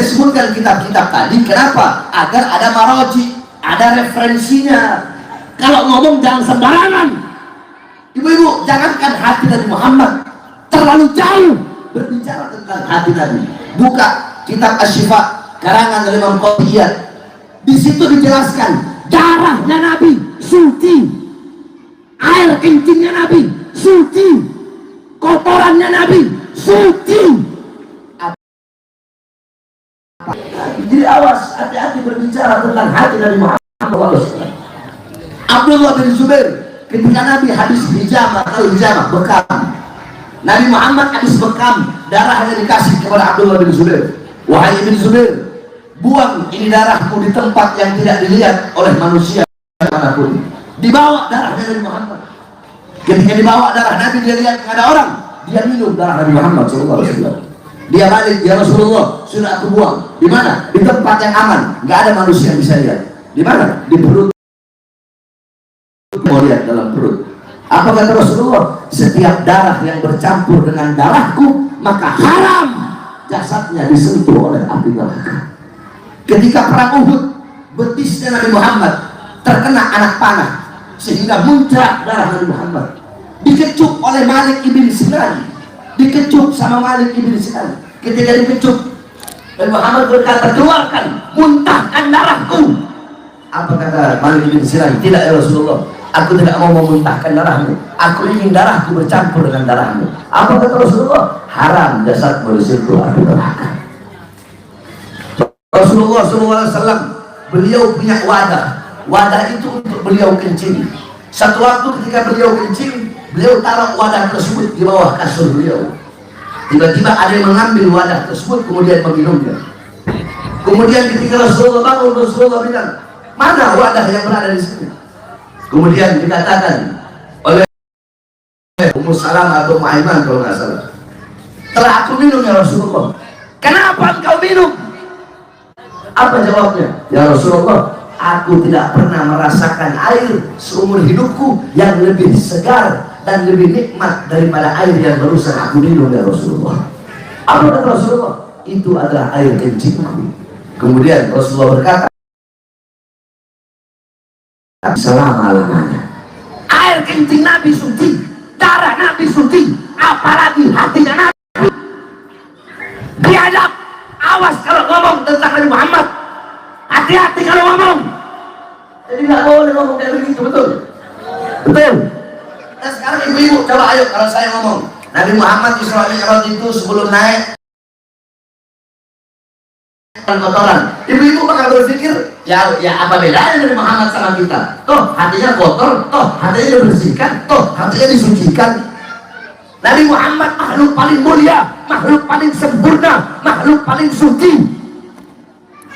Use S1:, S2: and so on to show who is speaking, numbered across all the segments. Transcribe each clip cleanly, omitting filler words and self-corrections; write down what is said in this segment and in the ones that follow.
S1: sebutkan kitab-kitab tadi, kenapa? Agar ada maroji, ada referensinya. Kalau ngomong jangan sembarangan. Ibu-ibu, jangankan hati Nabi Muhammad terlalu jauh berbicara tentang hati Nabi. Buka kitab Asy-Syifa karangan Imam Qatiyah. Di situ dijelaskan darahnya Nabi suci, air kencingnya Nabi suci, kotorannya Nabi suci. Jadi awas, hati-hati berbicara tentang hati Nabi Muhammad. Abdullah bin Zubair ketika Nabi habis hijamah, kalau hijamah bekam, Nabi Muhammad habis bekam, darahnya dikasih kepada Abdullah bin Zubair. Wahai bin Zubair, buang ini darahmu di tempat yang tidak dilihat oleh manusia manapun. Dibawa darahnya Nabi Muhammad. Ketika dibawa darah Nabi, dia lihat ada orang, dia minum darah Nabi Muhammad SAW. Dia balik, ya Rasulullah, sudah aku buang. Di mana? Di tempat yang aman, nggak ada manusia yang bisa lihat. Di mana? Di perut. Mau lihat dalam perut. Apa kata Rasulullah? Setiap darah yang bercampur dengan darahku, maka haram jasadnya disentuh oleh api neraka. Ketika perang Uhud, betisnya Nabi Muhammad terkena anak panah sehingga muncrat darah Nabi Muhammad. Dikecup oleh Malik ibn Sinan, dikecup sama Malik ibn Sinan. Ketika dikecup, Nabi Muhammad berkata, keluarkan, muntahkan darahku. Apa kata Malik ibn Sinan? Tidak ya Rasulullah, aku tidak mau memuntahkan darahmu, aku ingin darahku bercampur dengan darahmu. Apa kata Rasulullah? Haram jasadmu disentuh api neraka. Rasulullah SAW, beliau punya wadah itu untuk beliau kencing. Satu waktu ketika beliau kencing, beliau taruh wadah tersebut di bawah kasur beliau. Tiba-tiba ada yang mengambil wadah tersebut kemudian meminumnya. Kemudian ketika Rasulullah bangun, Rasulullah bilang, mana wadah yang berada di sini? Kemudian dikatakan oleh Ummu Salamah atau Maiman kalau nggak salah, telah aku minum ya Rasulullah. Kenapa engkau minum? Apa jawabnya? Ya Rasulullah, aku tidak pernah merasakan air seumur hidupku yang lebih segar dan lebih nikmat daripada air yang barusan aku minum ya Rasulullah. Apa kata Rasulullah? Itu adalah air kencingku. Kemudian Rasulullah berkata, selama-lamanya air kencing Nabi suci, darah Nabi suci, apalagi hatinya Nabi. Biadab, awas kalau ngomong tentang Nabi Muhammad, hati-hati kalau ngomong. Jadi nggak boleh ngomong kayak begitu, betul? Betul. Nah sekarang ibu-ibu coba ayo, kalau saya ngomong Nabi Muhammad Isra Mi'raj itu sebelum naik kotoran, ibu-ibu bakal berpikir ya apa bedanya Nabi Muhammad sama kita? Toh hatinya kotor, toh hatinya dibersihkan, toh hatinya disucikan. Nabi Muhammad makhluk paling mulia, makhluk paling sempurna, makhluk paling suci.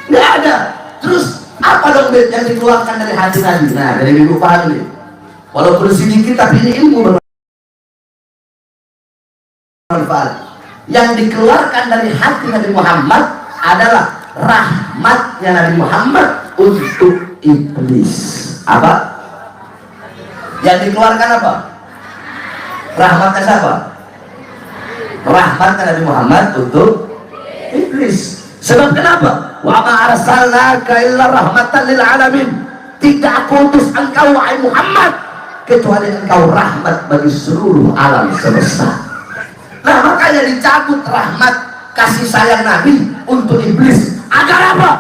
S1: Nggak ada. Terus apa dong yang dikeluarkan dari hati Nabi? Nah, dari ibu paham nih. Walaupun sedikit tapi ini ilmu bermanfaat. Yang dikeluarkan dari hati Nabi Muhammad adalah rahmatnya Nabi Muhammad untuk iblis. Apa? Yang dikeluarkan apa? Rahmatnya siapa? Rahmatnya Nabi Muhammad untuk iblis. Sebab kenapa? Wa ma arsalnaka illa rahmatan lil alamin. Tidak aku utus engkau wahai Muhammad kecuali engkau rahmat bagi seluruh alam semesta. Nah makanya dicabut rahmat kasih sayang Nabi untuk iblis. Agar apa?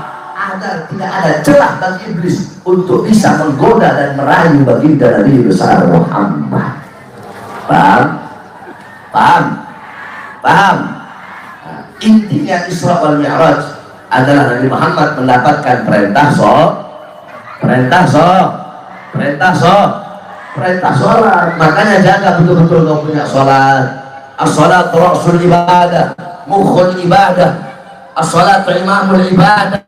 S1: Agar tidak ada celah bagi iblis untuk bisa menggoda dan merayu baginda Nabi besar Muhammad. Paham? Paham? Paham? Nah, intinya Isra wal Mi'raj adalah Nabi Muhammad mendapatkan perintah sholat. Makanya jaga betul-betul kau punya sholat. As-sholat ra'sul ibadah, mukhul ibadah. As-sholat imamul ibadah.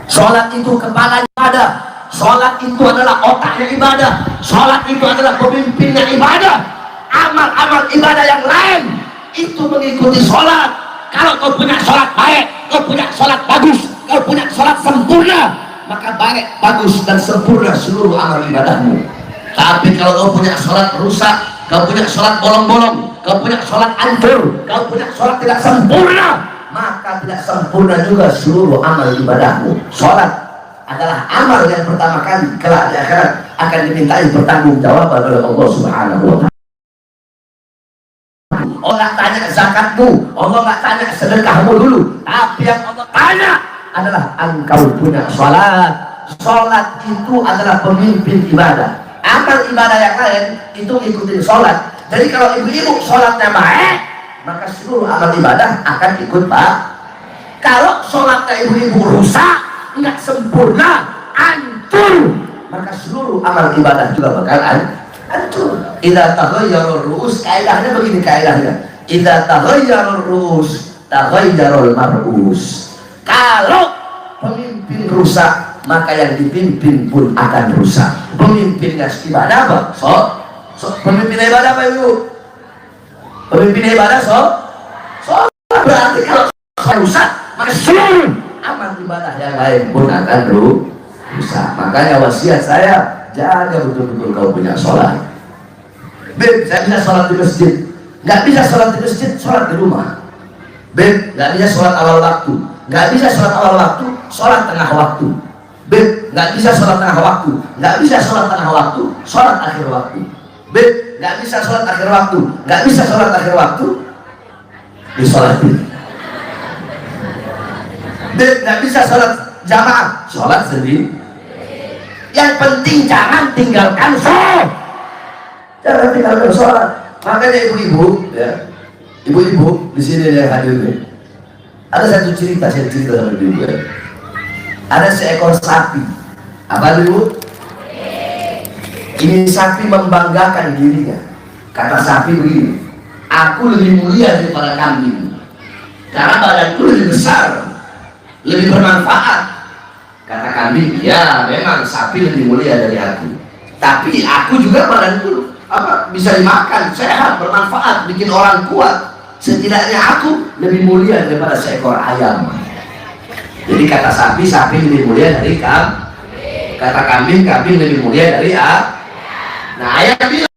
S1: Sholat itu kepala ibadah. Sholat itu adalah otaknya ibadah. Sholat itu adalah pemimpinnya ibadah. Amal-amal ibadah yang lain itu mengikuti sholat. Kalau kau punya sholat baik, kau punya sholat bagus, kau punya sholat sempurna, maka baik, bagus dan sempurna seluruh amal ibadahmu. Tapi kalau kau punya sholat rusak, kau punya sholat bolong-bolong, kau punya sholat hancur, kau punya sholat tidak sempurna, maka maka tidak sempurna juga seluruh amal ibadahmu. Sholat adalah amal yang pertama kali kelak di akhirat akan dimintai pertanggungjawaban oleh Allah Subhanahu wa Ta'ala. Allah tanya zakatmu, Allah nggak tanya sedekahmu dulu, tapi yang Allah tanya adalah engkau punya sholat. Sholat itu adalah pemimpin ibadah. Amal ibadah yang lain itu ikutin sholat. Jadi kalau ibu-ibu sholatnya baik, maka seluruh amal ibadah akan ikut baik. Kalau sholatnya ibu-ibu rusak, nggak sempurna, hancur, maka seluruh amal ibadah juga bakal hancur. Idza taghayyarur ru'us, kaidahnya begini kaidahnya. Idza taghayyarur ru'us, taghayyarul mar'us. Kalau pemimpin rusak, maka yang dipimpin pun akan rusak. Pemimpinnya ibadah apa? Pemimpin ibadah apa ibu? Pemimpin ibadah berarti kalau rusak, maka seluruh amal ibadah yang lain pun akan rusak. Makanya wasiat saya, jaga betul-betul kau punya sholat. Beb, saya bisa sholat di masjid. Nggak bisa sholat di masjid, sholat di rumah. Beb, nggak bisa sholat awal waktu. Nggak bisa sholat awal waktu, sholat tengah waktu. Beb, nggak bisa sholat tengah waktu. Nggak bisa sholat tengah waktu, sholat akhir waktu. Beb, nggak bisa sholat akhir waktu. Nggak bisa sholat akhir waktu, disolatin. Beb, nggak bisa sholat jamaah, sholat sendiri. Yang penting jangan tinggalkan sholat. Jangan tinggalkan sholat. Makanya ibu-ibu, ya, ibu-ibu di sini yang hadir nih. Ada satu cerita, saya cerita sama ibu ya. Ada seekor sapi. Apa dulu? Ini sapi membanggakan dirinya. Kata sapi begini, aku lebih mulia daripada kambing, karena badanku lebih besar, lebih bermanfaat. Kata kambing, ya memang sapi lebih mulia dari aku, tapi aku juga badanku bisa dimakan, sehat, bermanfaat, bikin orang kuat. Setidaknya aku lebih mulia daripada seekor ayam. Jadi kata sapi, sapi lebih mulia dari kambing. Kata kambing, kambing lebih mulia dari ayam. Nah ayam bilang,